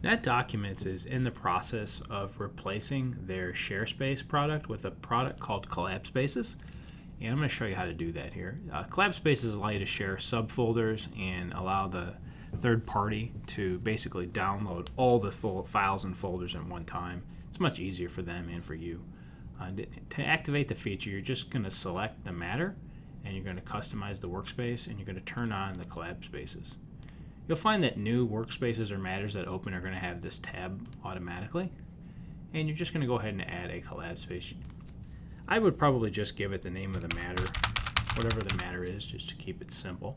Net Documents is in the process of replacing their ShareSpace product with a product called CollabSpaces. And I'm going to show you how to do that here. CollabSpaces allow you to share subfolders and allow the third party to basically download all the full files and folders at one time. It's much easier for them and for you. To activate the feature, you're just going to select the matter and you're going to customize the workspace and you're going to turn on the CollabSpaces. You'll find that new workspaces or matters that open are going to have this tab automatically, and you're just going to go ahead and add a CollabSpace. I would probably just give it the name of the matter, whatever the matter is, just to keep it simple.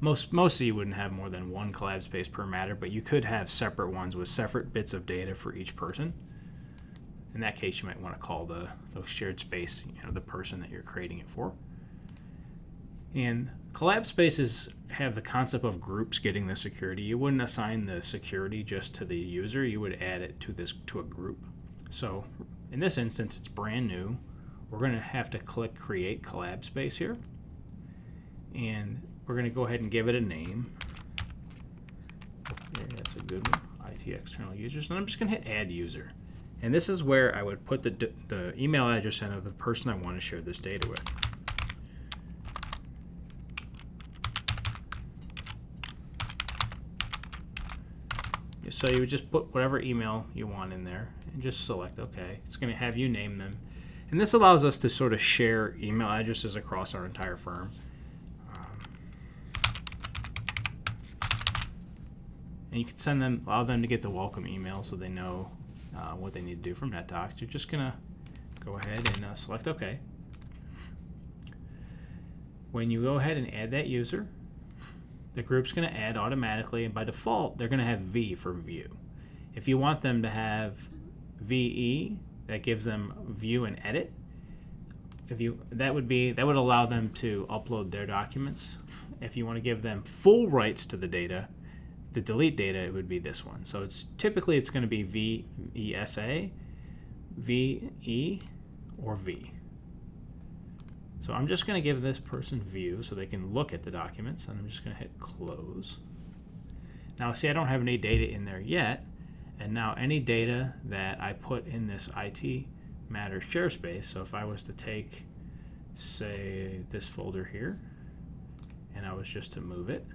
Most of you wouldn't have more than one CollabSpace per matter, but you could have separate ones with separate bits of data for each person. In that case, you might want to call the shared space, the person that you're creating it for. And CollabSpaces have the concept of groups getting the security. You wouldn't assign the security just to the user. You would add it to a group. So in this instance, it's brand new. We're going to have to click Create CollabSpace here. And we're going to go ahead and give it a name. Okay, that's a good one. IT external users. And I'm just going to hit Add User. And this is where I would put the email address in of the person I want to share this data with. So you would just put whatever email you want in there and just select OK. It's going to have you name them. And this allows us to sort of share email addresses across our entire firm. And you can send them, allow them to get the welcome email so they know what they need to do from NetDocs. You're just going to go ahead and select OK. When you go ahead and add that user, the group's going to add automatically, and by default, they're going to have V for view. If you want them to have VE, that gives them view and edit. That would allow them to upload their documents. If you want to give them full rights to the data, to delete data, it would be this one. So it's going to be VESA, VE, or V. So I'm just going to give this person view so they can look at the documents, and I'm just going to hit close. Now see, I don't have any data in there yet, and now any data that I put in this IT matter share space, so if I was to take, say, this folder here, and I was just to move it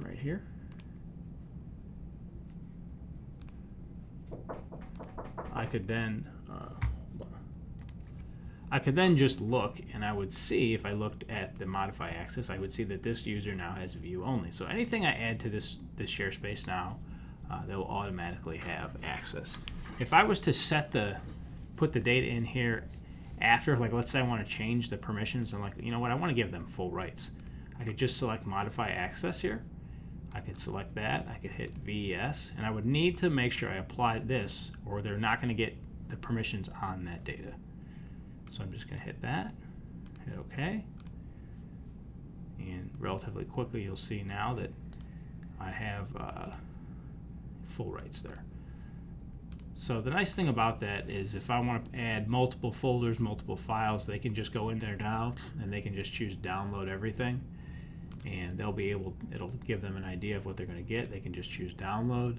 right here, I could then just look, and I would see, if I looked at the modify access, I would see that this user now has view only. So anything I add to this share space now, they'll automatically have access. If I was to put the data in here after, like let's say I want to change the permissions, and like, you know what, I want to give them full rights. I could just select modify access here. I could select that. I could hit VES, and I would need to make sure I apply this, or they're not going to get the permissions on that data. So I'm just going to hit that, hit OK, and relatively quickly you'll see now that I have full rights there. So the nice thing about that is if I want to add multiple folders, multiple files, they can just go in there now and they can just choose download everything, and they'll be able, it'll give them an idea of what they're going to get. They can just choose download,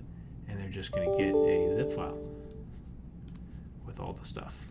and they're just going to get a zip file with all the stuff.